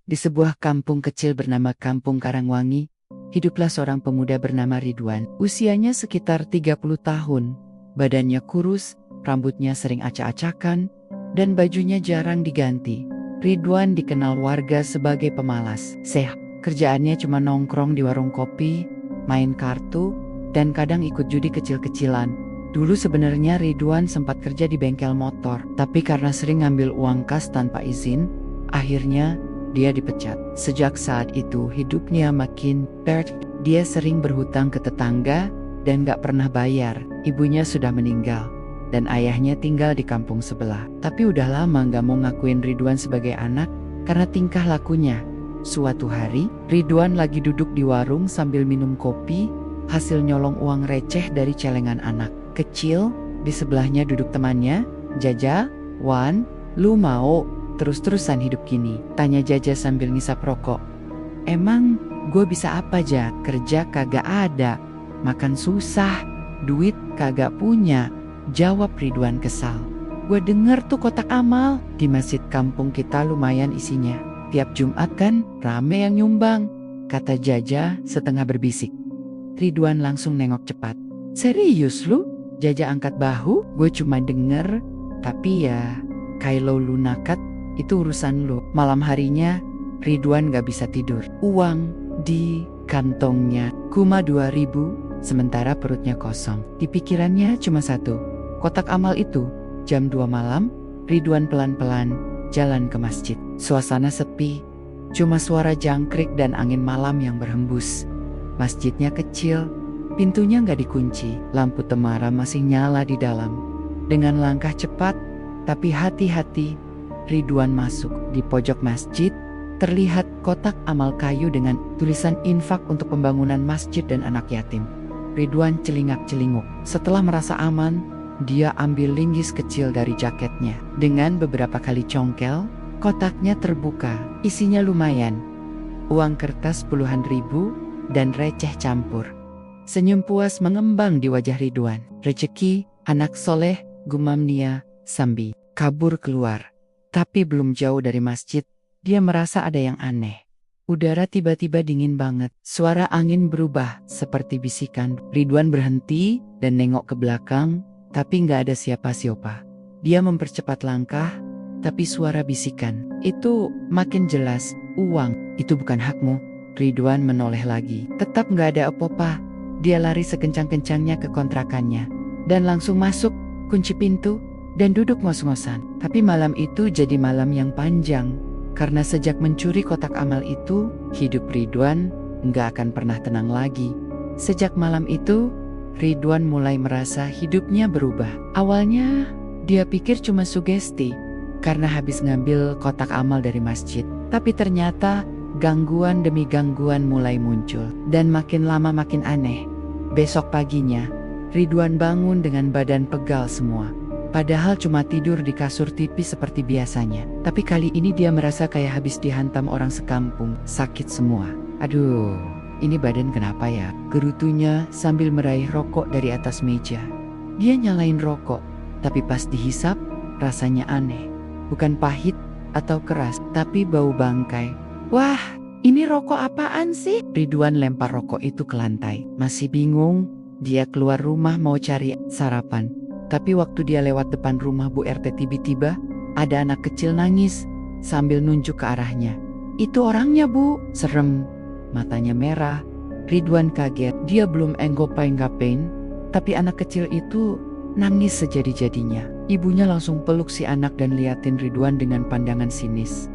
Di sebuah kampung kecil bernama Kampung Karangwangi, hiduplah seorang pemuda bernama Ridwan. Usianya sekitar 30 tahun, badannya kurus, rambutnya sering acak-acakan, dan bajunya jarang diganti. Ridwan dikenal warga sebagai pemalas. Kerjaannya cuma nongkrong di warung kopi, main kartu, dan kadang ikut judi kecil-kecilan. Dulu sebenarnya Ridwan sempat kerja di bengkel motor, tapi karena sering ngambil uang kas tanpa izin, akhirnya dia dipecat. Sejak saat itu hidupnya makin berat. Dia sering berhutang ke tetangga dan gak pernah bayar. Ibunya sudah meninggal dan ayahnya tinggal di kampung sebelah. Tapi udah lama gak mau ngakuin Ridwan sebagai anak karena tingkah lakunya. Suatu hari, Ridwan lagi duduk di warung sambil minum kopi, hasil nyolong uang receh dari celengan anak kecil. Di sebelahnya duduk temannya, Jaja. "Wan, lu mau terus-terusan hidup gini?" tanya Jaja sambil ngisap rokok. "Emang gue bisa apa, Ja? Kerja kagak ada, makan susah, duit kagak punya," jawab Ridwan kesal. "Gue denger tuh kotak amal di masjid kampung kita lumayan isinya. Tiap Jumat kan rame yang nyumbang," kata Jaja setengah berbisik. Ridwan langsung nengok cepat. "Serius lu?" Jaja angkat bahu. "Gue cuma denger, tapi ya kalau lu nakat itu urusan lu." Malam harinya Ridwan gak bisa tidur. Uang di kantongnya cuma 2.000, sementara perutnya kosong. Di pikirannya cuma satu, kotak amal itu. Jam 2 malam, Ridwan pelan-pelan jalan ke masjid. Suasana sepi, cuma suara jangkrik dan angin malam yang berhembus. Masjidnya kecil, pintunya gak dikunci, lampu temara masih nyala di dalam. Dengan langkah cepat tapi hati-hati, Ridwan masuk. Di pojok masjid terlihat kotak amal kayu dengan tulisan infak untuk pembangunan masjid dan anak yatim. Ridwan celingak-celinguk. Setelah merasa aman, dia ambil linggis kecil dari jaketnya. Dengan beberapa kali congkel, kotaknya terbuka. Isinya lumayan, uang kertas puluhan ribu dan receh campur. Senyum puas mengembang di wajah Ridwan. "Rezeki, anak soleh," gumam Nia Sambi. Kabur keluar. Tapi belum jauh dari masjid, dia merasa ada yang aneh. Udara tiba-tiba dingin banget. Suara angin berubah seperti bisikan. Ridwan berhenti dan nengok ke belakang, tapi gak ada siapa-siapa. Dia mempercepat langkah, tapi suara bisikan itu makin jelas. "Uang itu bukan hakmu." Ridwan menoleh lagi. Tetap gak ada apa-apa. Dia lari sekencang-kencangnya ke kontrakannya dan langsung masuk, kunci pintu, dan duduk ngos-ngosan. Tapi malam itu jadi malam yang panjang, karena sejak mencuri kotak amal itu, hidup Ridwan gak akan pernah tenang lagi. Sejak malam itu, Ridwan mulai merasa hidupnya berubah. Awalnya dia pikir cuma sugesti karena habis ngambil kotak amal dari masjid. Tapi ternyata gangguan demi gangguan mulai muncul dan makin lama makin aneh. Besok paginya, Ridwan bangun dengan badan pegal semua. Padahal cuma tidur di kasur tipis seperti biasanya. Tapi kali ini dia merasa kayak habis dihantam orang sekampung. Sakit semua. "Aduh, ini badan kenapa ya?" gerutunya sambil meraih rokok dari atas meja. Dia nyalain rokok, tapi pas dihisap, rasanya aneh. Bukan pahit atau keras, tapi bau bangkai. "Wah, ini rokok apaan sih?" Ridwan lempar rokok itu ke lantai. Masih bingung, dia keluar rumah mau cari sarapan. Tapi waktu dia lewat depan rumah Bu RT, tiba-tiba ada anak kecil nangis sambil nunjuk ke arahnya. "Itu orangnya, Bu." Serem, matanya merah. Ridwan kaget. Dia belum enggopain-ngapain, tapi anak kecil itu nangis sejadi-jadinya. Ibunya langsung peluk si anak dan liatin Ridwan dengan pandangan sinis.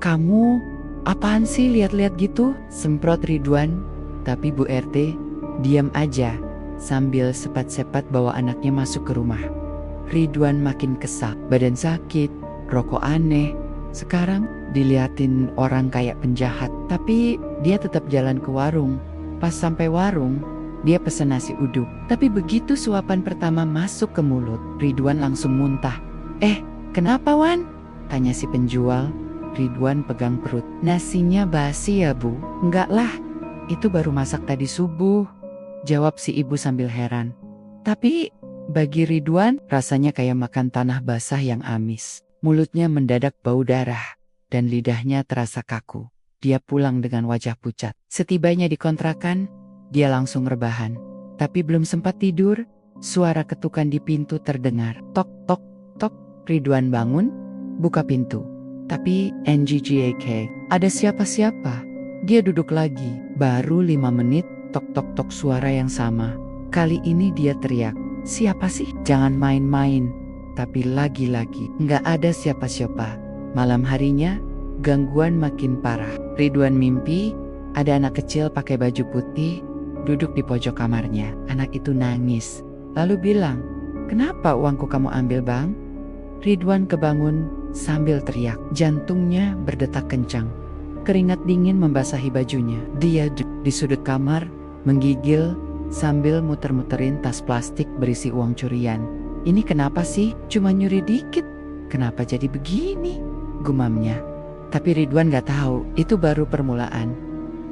Kamu apaan sih lihat-lihat gitu?" semprot Ridwan. Tapi Bu RT diam aja sambil sepat-sepat bawa anaknya masuk ke rumah. Ridwan makin kesal. Badan sakit, rokok aneh. Sekarang diliatin orang kayak penjahat. Tapi dia tetap jalan ke warung. Pas sampai warung, dia pesen nasi uduk. Tapi begitu suapan pertama masuk ke mulut, Ridwan langsung muntah. Kenapa, Wan?" tanya si penjual. Ridwan pegang perut. "Nasinya basi ya, Bu?" "Enggak lah, itu baru masak tadi subuh," jawab si ibu sambil heran. Tapi bagi Ridwan rasanya kayak makan tanah basah yang amis. Mulutnya mendadak bau darah dan lidahnya terasa kaku. Dia pulang dengan wajah pucat. Setibanya di kontrakan, dia langsung rebahan. Tapi belum sempat tidur, suara ketukan di pintu terdengar. Tok, tok, tok. Ridwan bangun, buka pintu. Tapi NGGAK, ada siapa-siapa. Dia duduk lagi. Baru 5 menit, tok, tok, tok, suara yang sama. Kali ini dia teriak. Siapa sih? Jangan main-main. Tapi lagi-lagi, nggak ada siapa-siapa. Malam harinya, gangguan makin parah. Ridwan mimpi, ada anak kecil pakai baju putih, duduk di pojok kamarnya. Anak itu nangis, lalu bilang, "Kenapa uangku kamu ambil, Bang?" Ridwan kebangun sambil teriak. Jantungnya berdetak kencang. Keringat dingin membasahi bajunya. Dia di sudut kamar, menggigil sambil muter-muterin tas plastik berisi uang curian. "Ini kenapa sih? Cuma nyuri dikit. Kenapa jadi begini?" gumamnya. Tapi Ridwan gak tahu, itu baru permulaan.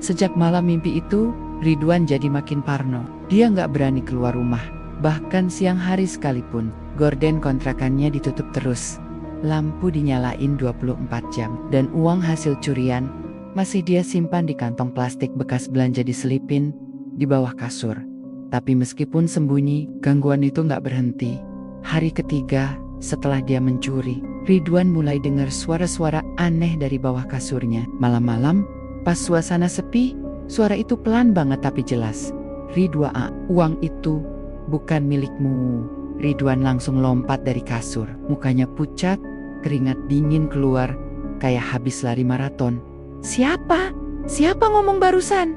Sejak malam mimpi itu, Ridwan jadi makin parno. Dia gak berani keluar rumah. Bahkan siang hari sekalipun, gorden kontrakannya ditutup terus. Lampu dinyalain 24 jam. Dan uang hasil curian masih dia simpan di kantong plastik bekas belanja diselipin di bawah kasur. Tapi meskipun sembunyi, gangguan itu gak berhenti. Hari ketiga, setelah dia mencuri, Ridwan mulai dengar suara-suara aneh dari bawah kasurnya. Malam-malam, pas suasana sepi, suara itu pelan banget tapi jelas. "Ridwan, uang itu bukan milikmu." Ridwan langsung lompat dari kasur. Mukanya pucat, keringat dingin keluar, kayak habis lari maraton. "Siapa? Siapa ngomong barusan?"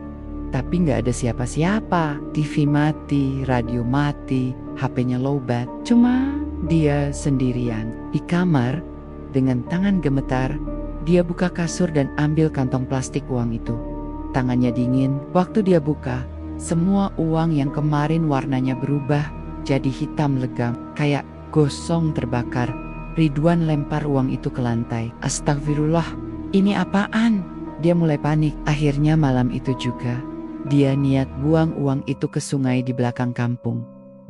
Tapi gak ada siapa-siapa. TV mati, radio mati, HP-nya lowbat. Cuma dia sendirian. Di kamar, dengan tangan gemetar, dia buka kasur dan ambil kantong plastik uang itu. Tangannya dingin. Waktu dia buka, semua uang yang kemarin warnanya berubah jadi hitam legam, kayak gosong terbakar. Ridwan lempar uang itu ke lantai. "Astagfirullah, ini apaan?" Dia mulai panik. Akhirnya malam itu juga, dia niat buang uang itu ke sungai di belakang kampung.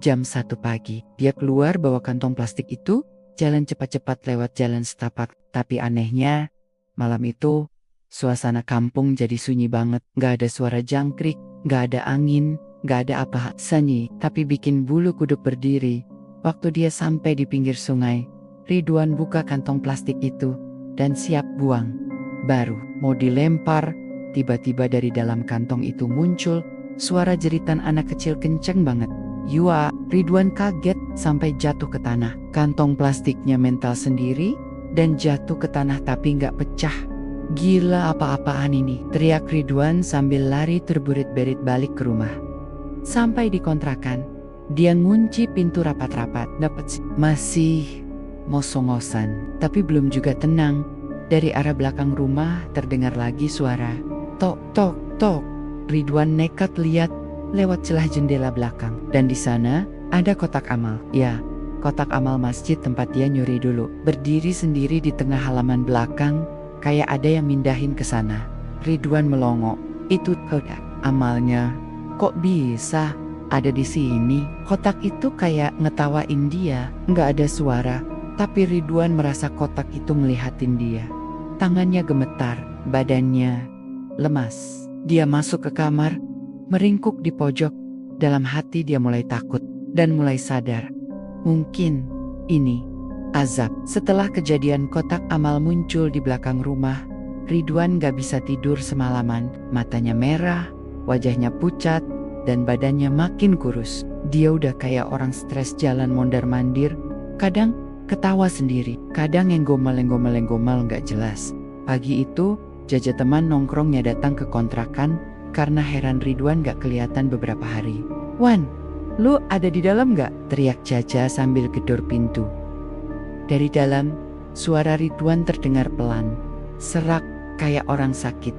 Jam 1 pagi, dia keluar bawa kantong plastik itu, jalan cepat-cepat lewat jalan setapak. Tapi anehnya, malam itu, suasana kampung jadi sunyi banget. Gak ada suara jangkrik, gak ada angin, gak ada apa. Sunyi, tapi bikin bulu kuduk berdiri. Waktu dia sampai di pinggir sungai, Ridwan buka kantong plastik itu, dan siap buang. Baru mau dilempar, tiba-tiba dari dalam kantong itu muncul suara jeritan anak kecil kenceng banget. "Yua!" Ridwan kaget sampai jatuh ke tanah. Kantong plastiknya mental sendiri dan jatuh ke tanah tapi gak pecah. "Gila, apa-apaan ini?" teriak Ridwan sambil lari terberit-berit balik ke rumah. Sampai di kontrakan, dia ngunci pintu rapat-rapat. Masih ngos-ngosan, tapi belum juga tenang. Dari arah belakang rumah terdengar lagi suara tok, tok, tok. Ridwan nekat lihat lewat celah jendela belakang. Dan di sana ada kotak amal. Ya, kotak amal masjid tempat dia nyuri dulu. Berdiri sendiri di tengah halaman belakang, kayak ada yang mindahin ke sana. Ridwan melongo. "Itu kotak amalnya. Kok bisa ada di sini?" Kotak itu kayak ngetawain dia. Nggak ada suara, tapi Ridwan merasa kotak itu ngelihatin dia. Tangannya gemetar, badannya lemas. Dia masuk ke kamar, meringkuk di pojok. Dalam hati dia mulai takut dan mulai sadar. Mungkin ini azab. Setelah kejadian kotak amal muncul di belakang rumah, Ridwan gak bisa tidur semalaman. Matanya merah, wajahnya pucat, dan badannya makin kurus. Dia udah kayak orang stres jalan mondar-mandir. Kadang ketawa sendiri, kadang yang gomal gak jelas. Pagi itu, Jaja teman nongkrongnya datang ke kontrakan karena heran Ridwan gak kelihatan beberapa hari. "Wan, lu ada di dalam gak?" teriak Jaja sambil gedor pintu. Dari dalam, suara Ridwan terdengar pelan, serak kayak orang sakit.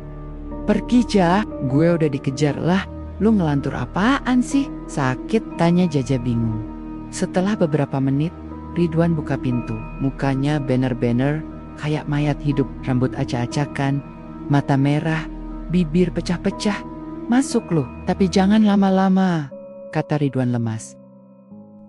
"Pergi, Jah, gue udah dikejar." "Lah, lu ngelantur apaan sih?" "Sakit?" tanya Jaja bingung. Setelah beberapa menit, Ridwan buka pintu. Mukanya bener-bener kayak mayat hidup, rambut acak-acakan, mata merah, bibir pecah-pecah. "Masuk lu, tapi jangan lama-lama," kata Ridwan lemas.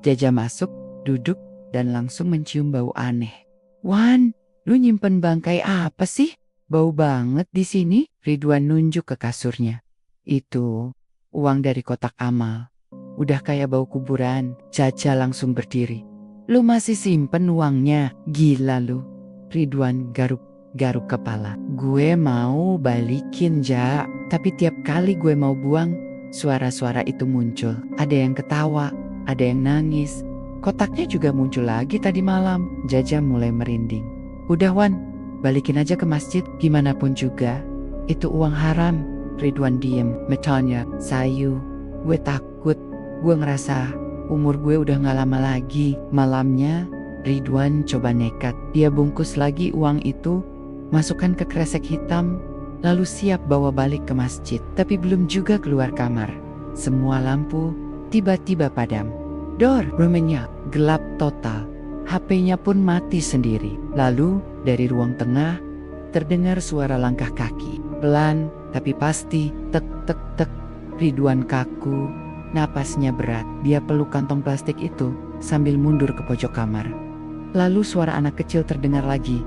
Jaja masuk, duduk, dan langsung mencium bau aneh. "Wan!" Lu nyimpen bangkai apa sih? Bau banget di sini. Ridwan nunjuk ke kasurnya. Itu uang dari kotak amal. Udah kayak bau kuburan. Caca langsung berdiri. Lu masih simpen uangnya? Gila lu. Ridwan garuk-garuk kepala. Gue mau balikin, Ja. Tapi tiap kali gue mau buang, suara-suara itu muncul. Ada yang ketawa, ada yang nangis. Kotaknya juga muncul lagi tadi malam. Jaja mulai merinding. Udah Wan, balikin aja ke masjid. Gimana pun juga, itu uang haram. Ridwan diem. Matanya, Sayu, gue takut. Gue ngerasa umur gue udah gak lama lagi. Malamnya, Ridwan coba nekat. Dia bungkus lagi uang itu, masukkan ke kresek hitam, lalu siap bawa balik ke masjid. Tapi belum juga keluar kamar, semua lampu tiba-tiba padam. Dor rumahnya gelap total. HP-nya pun mati sendiri. Lalu dari ruang tengah terdengar suara langkah kaki. Pelan tapi pasti. Tek tek tek. Ridwan kaku, napasnya berat. Dia peluk kantong plastik itu sambil mundur ke pojok kamar. Lalu suara anak kecil terdengar lagi.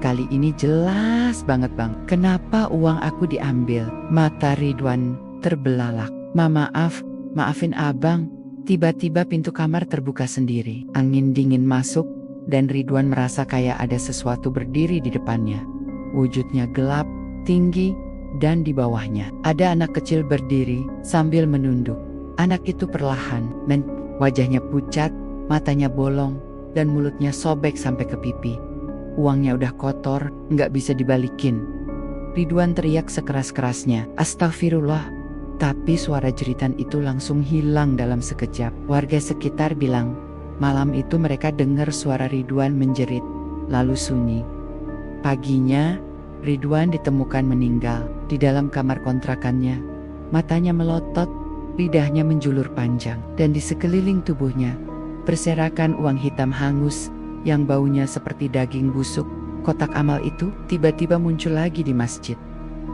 Kali ini jelas banget bang. Kenapa uang aku diambil? Mata Ridwan terbelalak. Maafin abang. Tiba-tiba pintu kamar terbuka sendiri. Angin dingin masuk dan Ridwan merasa kayak ada sesuatu berdiri di depannya. Wujudnya gelap, tinggi, dan di bawahnya ada anak kecil berdiri sambil menunduk. Anak itu perlahan, wajahnya pucat, matanya bolong, dan mulutnya sobek sampai ke pipi. Uangnya udah kotor, nggak bisa dibalikin. Ridwan teriak sekeras-kerasnya, "Astagfirullah." Tapi suara jeritan itu langsung hilang dalam sekejap. Warga sekitar bilang, malam itu mereka dengar suara Ridwan menjerit, lalu sunyi. Paginya, Ridwan ditemukan meninggal di dalam kamar kontrakannya. Matanya melotot, lidahnya menjulur panjang, dan di sekeliling tubuhnya berserakan uang hitam hangus yang baunya seperti daging busuk. Kotak amal itu tiba-tiba muncul lagi di masjid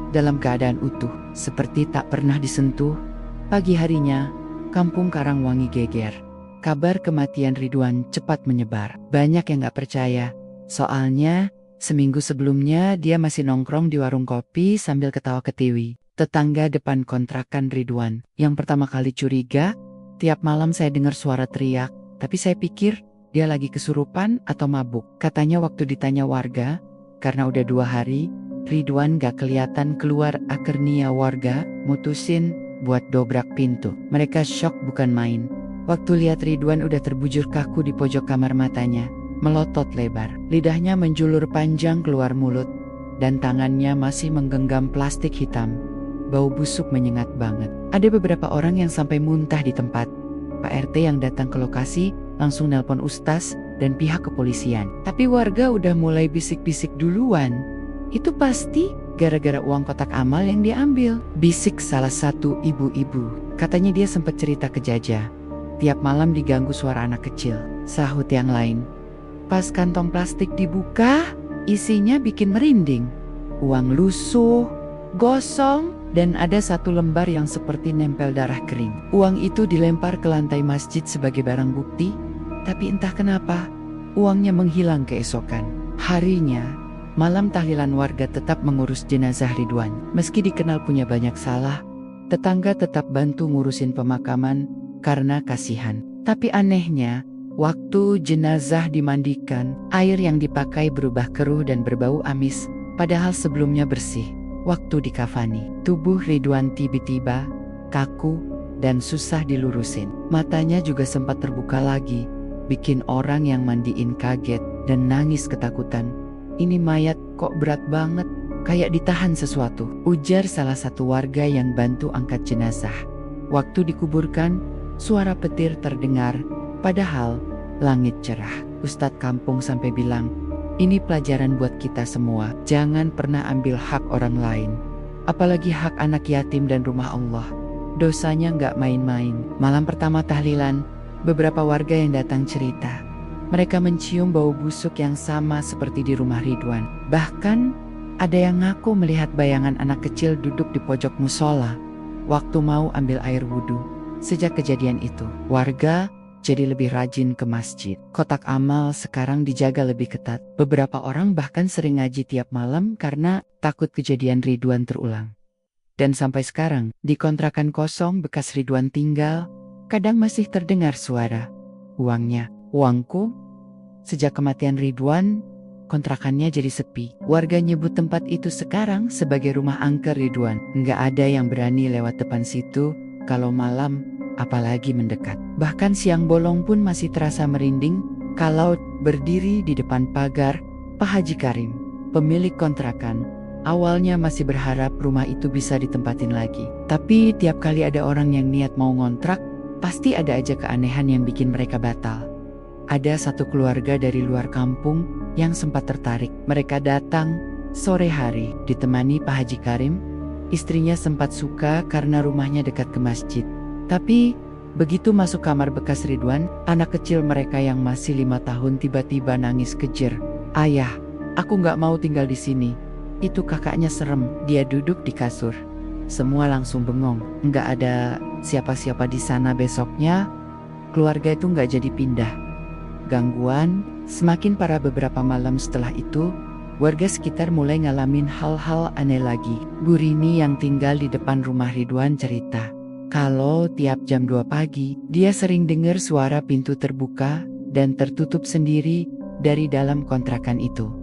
dalam keadaan utuh, seperti tak pernah disentuh. Pagi harinya, kampung Karangwangi geger. Kabar kematian Ridwan cepat menyebar. Banyak yang gak percaya, soalnya seminggu sebelumnya dia masih nongkrong di warung kopi sambil ketawa ketiwi. Tetangga depan kontrakan Ridwan yang pertama kali curiga, tiap malam saya dengar suara teriak, tapi saya pikir dia lagi kesurupan atau mabuk. Katanya waktu ditanya warga, karena udah 2 hari, Ridwan gak kelihatan keluar. Akhirnya warga mutusin buat dobrak pintu. Mereka shock bukan main. Waktu lihat Ridwan udah terbujur kaku di pojok kamar, matanya melotot lebar. Lidahnya menjulur panjang keluar mulut. Dan tangannya masih menggenggam plastik hitam. Bau busuk menyengat banget. Ada beberapa orang yang sampai muntah di tempat. Pak RT yang datang ke lokasi langsung nelpon ustaz dan pihak kepolisian. Tapi warga udah mulai bisik-bisik duluan. Itu pasti gara-gara uang kotak amal yang diambil, bisik salah satu ibu-ibu. Katanya dia sempat cerita ke Jaja. Tiap malam diganggu suara anak kecil, sahut yang lain. Pas kantong plastik dibuka, isinya bikin merinding. Uang lusuh, gosong, dan ada 1 lembar yang seperti nempel darah kering. Uang itu dilempar ke lantai masjid sebagai barang bukti, tapi entah kenapa, uangnya menghilang keesokan. Harinya, malam tahlilan, warga tetap mengurus jenazah Ridwan. Meski dikenal punya banyak salah, tetangga tetap bantu ngurusin pemakaman karena kasihan. Tapi anehnya, waktu jenazah dimandikan, air yang dipakai berubah keruh dan berbau amis, padahal sebelumnya bersih. Waktu dikafani, tubuh Ridwan tiba-tiba kaku dan susah dilurusin. Matanya juga sempat terbuka lagi, bikin orang yang mandiin kaget dan nangis ketakutan. Ini mayat kok berat banget, kayak ditahan sesuatu, ujar salah satu warga yang bantu angkat jenazah. Waktu dikuburkan, suara petir terdengar, padahal langit cerah. Ustadz kampung sampai bilang, ini pelajaran buat kita semua, jangan pernah ambil hak orang lain. Apalagi hak anak yatim dan rumah Allah. Dosanya nggak main-main. Malam pertama tahlilan, beberapa warga yang datang cerita. Mereka mencium bau busuk yang sama seperti di rumah Ridwan. Bahkan, ada yang ngaku melihat bayangan anak kecil duduk di pojok musola waktu mau ambil air wudhu. Sejak kejadian itu, warga jadi lebih rajin ke masjid. Kotak amal sekarang dijaga lebih ketat. Beberapa orang bahkan sering ngaji tiap malam karena takut kejadian Ridwan terulang. Dan sampai sekarang, di kontrakan kosong bekas Ridwan tinggal, kadang masih terdengar suara, "Uangnya, uangku." Sejak kematian Ridwan, kontrakannya jadi sepi. Warga nyebut tempat itu sekarang sebagai rumah angker Ridwan. Nggak ada yang berani lewat depan situ kalau malam, apalagi mendekat. Bahkan siang bolong pun masih terasa merinding kalau berdiri di depan pagar. Pak Haji Karim, pemilik kontrakan, awalnya masih berharap rumah itu bisa ditempatin lagi. Tapi tiap kali ada orang yang niat mau ngontrak, pasti ada aja keanehan yang bikin mereka batal. Ada satu keluarga dari luar kampung yang sempat tertarik. Mereka datang sore hari, ditemani Pak Haji Karim. Istrinya sempat suka karena rumahnya dekat ke masjid. Tapi begitu masuk kamar bekas Ridwan, anak kecil mereka yang masih 5 tahun tiba-tiba nangis kejer. "Ayah, aku nggak mau tinggal di sini. Itu kakaknya serem." Dia duduk di kasur. Semua langsung bengong. Nggak ada siapa-siapa di sana. Besoknya, keluarga itu nggak jadi pindah. Gangguan semakin parah. Beberapa malam setelah itu, warga sekitar mulai ngalamin hal-hal aneh lagi. Bu Rini yang tinggal di depan rumah Ridwan cerita, kalau tiap jam 2 pagi, dia sering dengar suara pintu terbuka dan tertutup sendiri dari dalam kontrakan itu.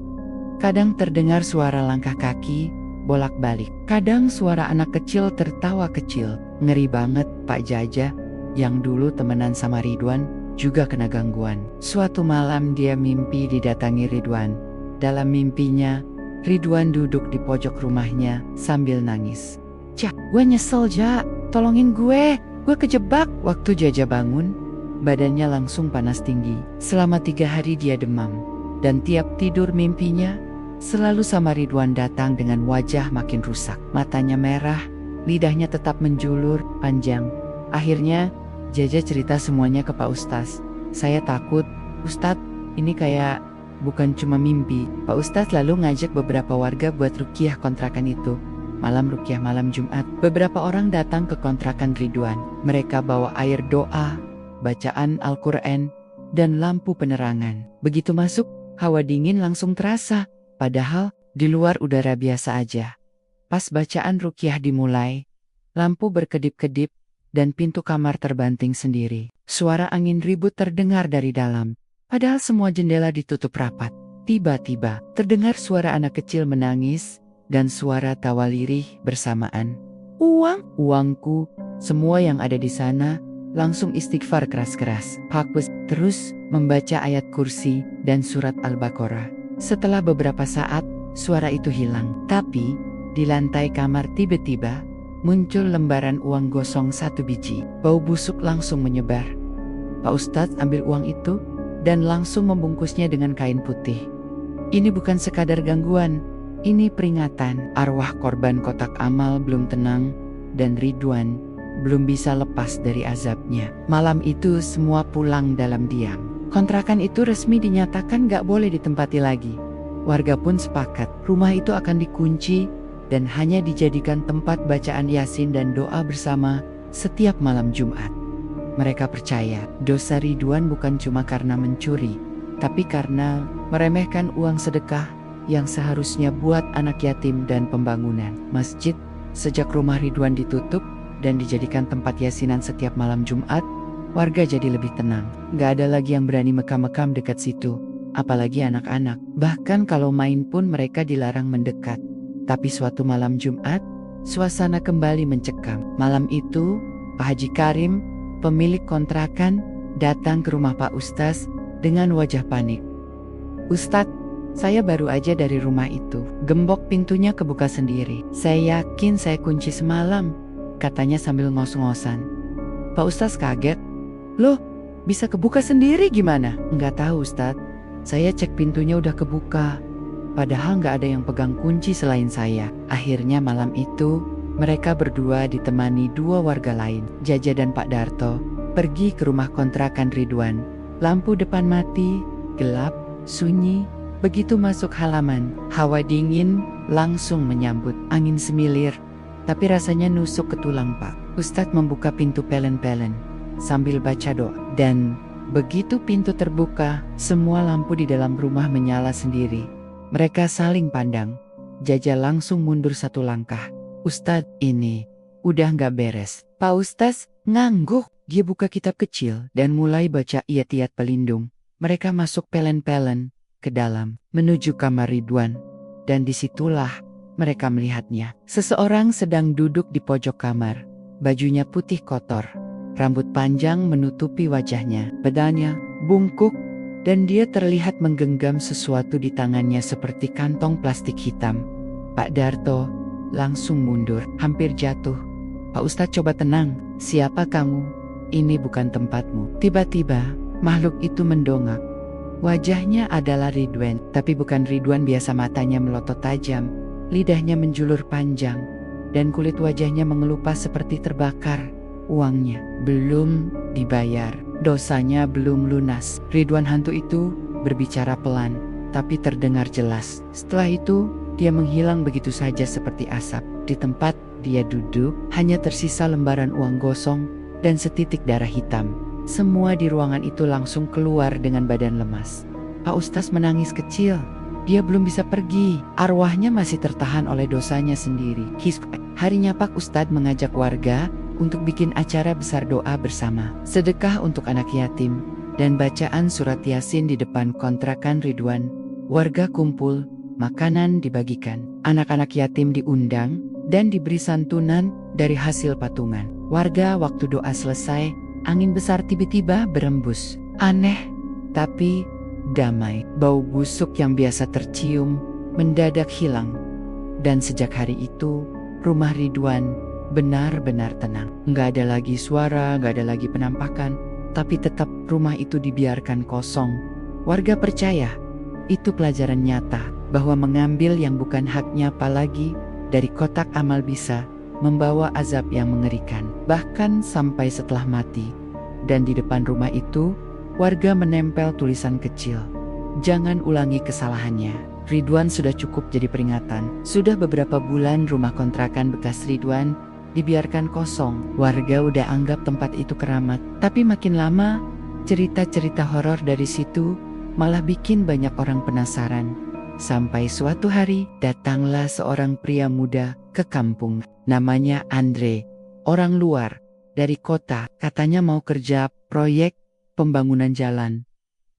Kadang terdengar suara langkah kaki bolak-balik. Kadang suara anak kecil tertawa kecil. Ngeri banget. Pak Jaja, yang dulu temenan sama Ridwan, juga kena gangguan. Suatu malam dia mimpi didatangi Ridwan. Dalam mimpinya, Ridwan duduk di pojok rumahnya sambil nangis. "Cak, gue nyesel, Jak. Tolongin gue kejebak." Waktu Jaja bangun, badannya langsung panas tinggi. Selama 3 hari dia demam. Dan tiap tidur mimpinya, selalu sama Ridwan datang dengan wajah makin rusak. Matanya merah, lidahnya tetap menjulur panjang. Akhirnya, Jaja cerita semuanya ke Pak Ustaz. "Saya takut, Ustadz, ini kayak bukan cuma mimpi." Pak Ustadz lalu ngajak beberapa warga buat ruqyah kontrakan itu. Malam ruqyah malam Jumat, beberapa orang datang ke kontrakan Ridwan. Mereka bawa air doa, bacaan Al-Quran, dan lampu penerangan. Begitu masuk, hawa dingin langsung terasa, padahal di luar udara biasa aja. Pas bacaan ruqyah dimulai, lampu berkedip-kedip, dan pintu kamar terbanting sendiri. Suara angin ribut terdengar dari dalam, padahal semua jendela ditutup rapat. Tiba-tiba, terdengar suara anak kecil menangis, dan suara tawa lirih bersamaan. "Uang, uangku." Semua yang ada di sana langsung istighfar keras-keras. Hakbus terus membaca ayat kursi dan surat Al-Baqarah. Setelah beberapa saat, suara itu hilang. Tapi, di lantai kamar tiba-tiba muncul lembaran uang gosong 1 biji. Bau busuk langsung menyebar. Pak Ustadz ambil uang itu dan langsung membungkusnya dengan kain putih. Ini bukan sekadar gangguan, ini peringatan. Arwah korban kotak amal belum tenang, dan Ridwan belum bisa lepas dari azabnya. Malam itu semua pulang dalam diam. Kontrakan itu resmi dinyatakan gak boleh ditempati lagi. Warga pun sepakat, rumah itu akan dikunci dan hanya dijadikan tempat bacaan Yasin dan doa bersama setiap malam Jumat. Mereka percaya dosa Ridwan bukan cuma karena mencuri, tapi karena meremehkan uang sedekah yang seharusnya buat anak yatim dan pembangunan. Masjid sejak rumah Ridwan ditutup dan dijadikan tempat yasinan setiap malam Jumat, warga jadi lebih tenang. Gak ada lagi yang berani mekam-mekam dekat situ, apalagi anak-anak. Bahkan kalau main pun mereka dilarang mendekat. Tapi suatu malam Jumat, suasana kembali mencekam. Malam itu, Pak Haji Karim, pemilik kontrakan, datang ke rumah Pak Ustaz dengan wajah panik. "Ustadz, saya baru aja dari rumah itu. Gembok pintunya kebuka sendiri. Saya yakin saya kunci semalam," katanya sambil ngos-ngosan. Pak Ustaz kaget. "Loh, bisa kebuka sendiri gimana?" "Nggak tahu Ustadz. Saya cek pintunya udah kebuka. Padahal nggak ada yang pegang kunci selain saya." Akhirnya malam itu, mereka berdua ditemani 2 warga lain, Jaja dan Pak Darto, pergi ke rumah kontrakan Ridwan. Lampu depan mati, gelap, sunyi. Begitu masuk halaman, hawa dingin langsung menyambut. Angin semilir, tapi rasanya nusuk ke tulang. Pak Ustadz membuka pintu pelen-pelen sambil baca doa, dan Begitu pintu terbuka, semua lampu di dalam rumah menyala sendiri. Mereka saling pandang. Jaja langsung mundur satu langkah. "Ustadz, ini udah nggak beres." Pak Ustadz ngangguk. Dia buka kitab kecil dan mulai baca ayat-ayat pelindung. Mereka masuk pelen-pelen ke dalam, menuju kamar Ridwan. Dan disitulah mereka melihatnya. Seseorang sedang duduk di pojok kamar. Bajunya putih kotor. Rambut panjang menutupi wajahnya. Badannya bungkuk dan dia terlihat menggenggam sesuatu di tangannya seperti kantong plastik hitam. Pak Darto langsung mundur, hampir jatuh. "Pak Ustadz, coba tenang. Siapa kamu? Ini bukan tempatmu." Tiba-tiba makhluk itu mendongak. Wajahnya adalah Ridwan, tapi bukan Ridwan biasa. Matanya melotot tajam, lidahnya menjulur panjang, dan kulit wajahnya mengelupas seperti terbakar. Uangnya belum dibayar, dosanya belum lunas. Ridwan hantu itu berbicara pelan, tapi terdengar jelas. Setelah itu, dia menghilang begitu saja seperti asap. Di tempat dia duduk, hanya tersisa lembaran uang gosong dan setitik darah hitam. Semua di ruangan itu langsung keluar dengan badan lemas. Pak Ustadz menangis kecil. Dia belum bisa pergi. Arwahnya masih tertahan oleh dosanya sendiri. Harinya Pak Ustadz mengajak warga untuk bikin acara besar doa bersama, sedekah untuk anak yatim, dan bacaan surat Yasin di depan kontrakan Ridwan. Warga kumpul, makanan dibagikan, anak-anak yatim diundang, dan diberi santunan dari hasil patungan. Warga waktu doa selesai, angin besar tiba-tiba berembus. Aneh, tapi damai. Bau busuk yang biasa tercium mendadak hilang. Dan sejak hari itu, rumah Ridwan benar-benar tenang. Nggak ada lagi suara, nggak ada lagi penampakan, tapi tetap rumah itu dibiarkan kosong. Warga percaya itu pelajaran nyata bahwa mengambil yang bukan haknya, apalagi dari kotak amal, bisa membawa azab yang mengerikan, bahkan sampai setelah mati. Dan di depan rumah itu, warga menempel tulisan kecil, "Jangan ulangi kesalahannya." Ridwan sudah cukup jadi peringatan. Sudah beberapa bulan rumah kontrakan bekas Ridwan dibiarkan kosong. Warga udah anggap tempat itu keramat. Tapi makin lama, cerita-cerita horor dari situ malah bikin banyak orang penasaran. Sampai suatu hari, datanglah seorang pria muda ke kampung. Namanya Andre. Orang luar, dari kota, katanya mau kerja proyek pembangunan jalan.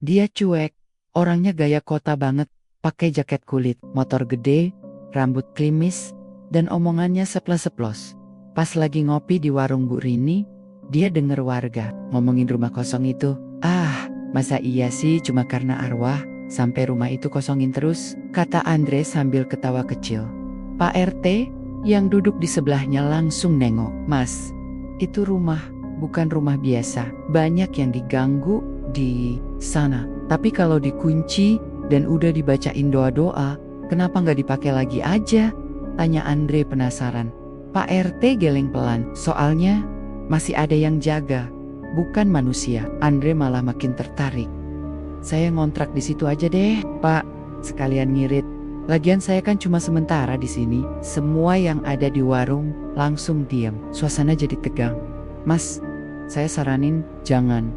Dia cuek, orangnya gaya kota banget, pakai jaket kulit, motor gede, rambut klimis, dan omongannya seplos-seplos. Pas lagi ngopi di warung Bu Rini, dia denger warga ngomongin rumah kosong itu. "Ah, masa iya sih cuma karena arwah sampai rumah itu kosongin terus?" kata Andre sambil ketawa kecil. Pak RT yang duduk di sebelahnya langsung nengok. "Mas, itu rumah bukan rumah biasa. Banyak yang diganggu di sana. Tapi kalau dikunci dan udah dibacain doa-doa, kenapa nggak dipakai lagi aja?" tanya Andre penasaran. Pak RT geleng pelan, "Soalnya masih ada yang jaga, bukan manusia." Andre malah makin tertarik. "Saya ngontrak di situ aja deh, Pak, sekalian ngirit. Lagian saya kan cuma sementara di sini." Semua yang ada di warung langsung diam. Suasana jadi tegang. "Mas, saya saranin jangan,"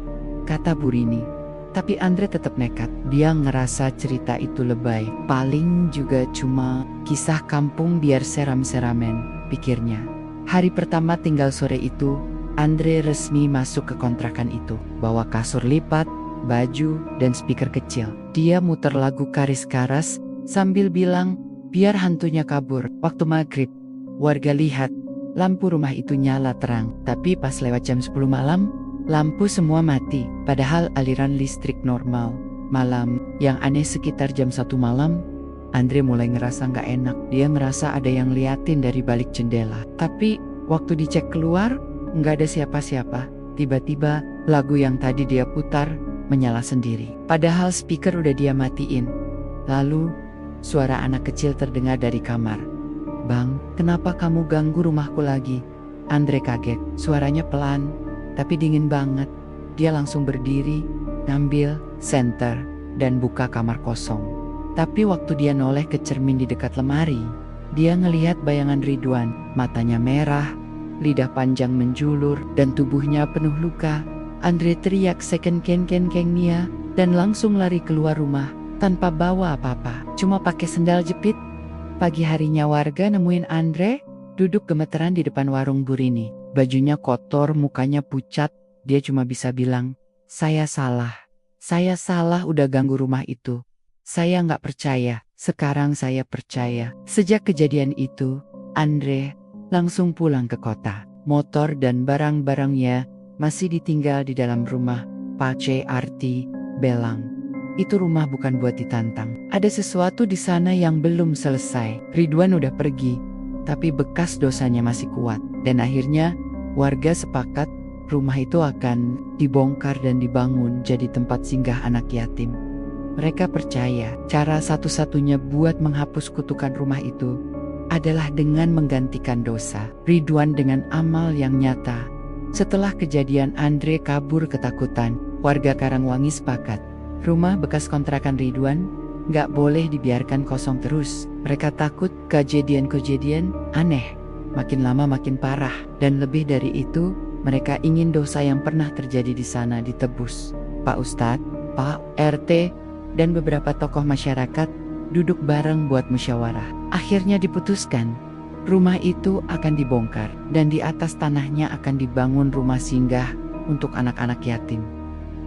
kata Bu Rini. Tapi Andre tetap nekat. Dia ngerasa cerita itu lebay. Paling juga cuma kisah kampung biar seram-seramen, pikirnya. Hari pertama tinggal sore itu, Andre resmi masuk ke kontrakan itu. Bawa kasur lipat, baju, dan speaker kecil. Dia muter lagu Karis Karas sambil bilang biar hantunya kabur. Waktu maghrib, warga lihat lampu rumah itu nyala terang. Tapi pas lewat jam 10 malam, lampu semua mati. Padahal aliran listrik normal. Malam yang aneh sekitar jam 1 malam, Andre mulai ngerasa gak enak. Dia ngerasa ada yang liatin dari balik jendela. Tapi waktu dicek keluar, gak ada siapa-siapa. Tiba-tiba lagu yang tadi dia putar menyala sendiri. Padahal speaker udah dia matiin. Lalu suara anak kecil terdengar dari kamar. "Bang, kenapa kamu ganggu rumahku lagi?" Andre kaget. Suaranya pelan, tapi dingin banget. Dia langsung berdiri, ngambil senter, dan buka kamar kosong. Tapi waktu dia noleh ke cermin di dekat lemari, dia ngelihat bayangan Ridwan. Matanya merah, lidah panjang menjulur, dan tubuhnya penuh luka. Andre teriak second ken Nia dan langsung lari keluar rumah tanpa bawa apa-apa. Cuma pakai sendal jepit. Pagi harinya warga nemuin Andre duduk gemeteran di depan warung Burini. Bajunya kotor, mukanya pucat. Dia cuma bisa bilang, saya salah udah ganggu rumah itu. Saya nggak percaya, sekarang saya percaya. Sejak kejadian itu, Andre langsung pulang ke kota. Motor dan barang-barangnya masih ditinggal di dalam rumah Pak CRT Belang. Itu rumah bukan buat ditantang. Ada sesuatu di sana yang belum selesai. Ridwan udah pergi, tapi bekas dosanya masih kuat. Dan akhirnya warga sepakat rumah itu akan dibongkar dan dibangun jadi tempat singgah anak yatim. Mereka percaya cara satu-satunya buat menghapus kutukan rumah itu adalah dengan menggantikan dosa. Ridwan dengan amal yang nyata. Setelah kejadian Andre kabur ketakutan, warga Karangwangi sepakat. Rumah bekas kontrakan Ridwan nggak boleh dibiarkan kosong terus. Mereka takut kejadian-kejadian aneh makin lama makin parah. Dan lebih dari itu, mereka ingin dosa yang pernah terjadi di sana ditebus. Pak Ustadz, Pak RT, dan beberapa tokoh masyarakat duduk bareng buat musyawarah. Akhirnya diputuskan, rumah itu akan dibongkar dan di atas tanahnya akan dibangun rumah singgah untuk anak-anak yatim.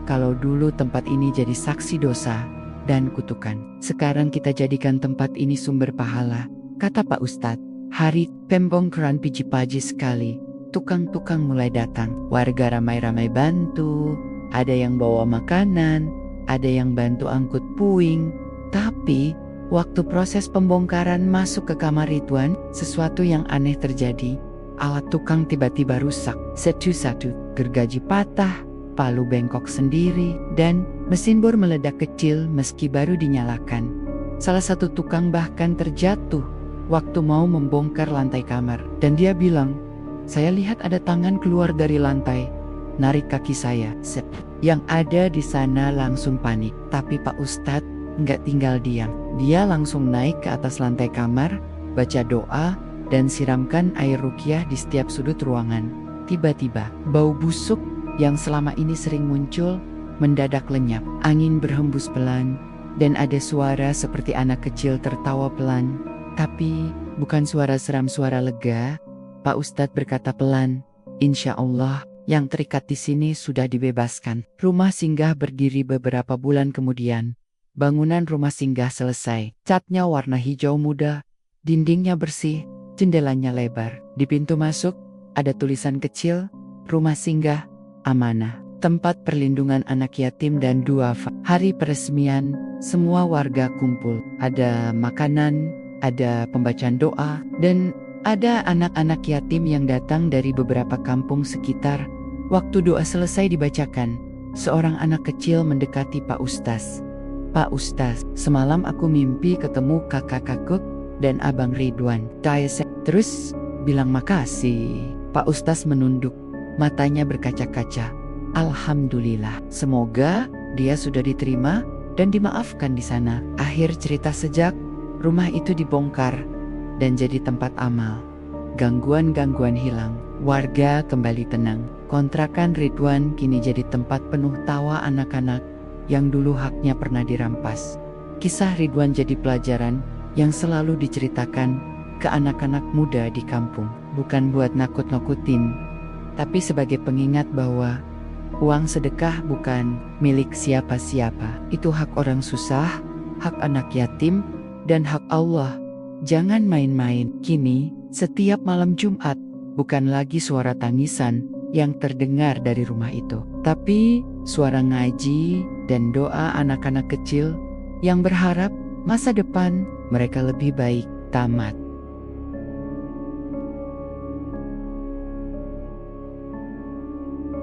Kalau dulu tempat ini jadi saksi dosa dan kutukan, sekarang kita jadikan tempat ini sumber pahala, kata Pak Ustadz. Hari pembongkaran pagi-pagi sekali, tukang-tukang mulai datang. Warga ramai-ramai bantu, ada yang bawa makanan, ada yang bantu angkut puing. Tapi waktu proses pembongkaran masuk ke kamar Ridwan, sesuatu yang aneh terjadi. Alat tukang tiba-tiba rusak, satu-satu, gergaji patah, palu bengkok sendiri, dan mesin bor meledak kecil meski baru dinyalakan. Salah satu tukang bahkan terjatuh waktu mau membongkar lantai kamar. Dan dia bilang, saya lihat ada tangan keluar dari lantai, narik kaki saya. Yang ada di sana langsung panik. Tapi Pak Ustadz nggak tinggal diam. Dia langsung naik ke atas lantai kamar, baca doa, dan siramkan air ruqyah di setiap sudut ruangan. Tiba-tiba, bau busuk yang selama ini sering muncul mendadak lenyap. Angin berhembus pelan, dan ada suara seperti anak kecil tertawa pelan. Tapi bukan suara seram, suara lega. Pak Ustadz berkata pelan, insya Allah yang terikat di sini sudah dibebaskan. Rumah singgah berdiri beberapa bulan kemudian. Bangunan rumah singgah selesai. Catnya warna hijau muda, dindingnya bersih, jendelanya lebar. Di pintu masuk ada tulisan kecil, rumah singgah amanah, tempat perlindungan anak yatim dan duafa. Hari peresmian, semua warga kumpul. Ada makanan, ada pembacaan doa, dan ada anak-anak yatim yang datang dari beberapa kampung sekitar. Waktu doa selesai dibacakan, seorang anak kecil mendekati Pak Ustadz. Pak Ustadz, semalam aku mimpi ketemu kakak-kakak dan abang Ridwan. Terus bilang makasih. Pak Ustadz menunduk, matanya berkaca-kaca. Alhamdulillah, semoga dia sudah diterima dan dimaafkan di sana. Akhir cerita sejak rumah itu dibongkar dan jadi tempat amal. Gangguan-gangguan hilang, warga kembali tenang. Kontrakan Ridwan kini jadi tempat penuh tawa anak-anak yang dulu haknya pernah dirampas. Kisah Ridwan jadi pelajaran yang selalu diceritakan ke anak-anak muda di kampung. Bukan buat nakut-nakutin, tapi sebagai pengingat bahwa uang sedekah bukan milik siapa-siapa. Itu hak orang susah, hak anak yatim, dan hak Allah. Jangan main-main. Kini, setiap malam Jumat, bukan lagi suara tangisan yang terdengar dari rumah itu, tapi suara ngaji dan doa anak-anak kecil yang berharap masa depan mereka lebih baik. Tamat.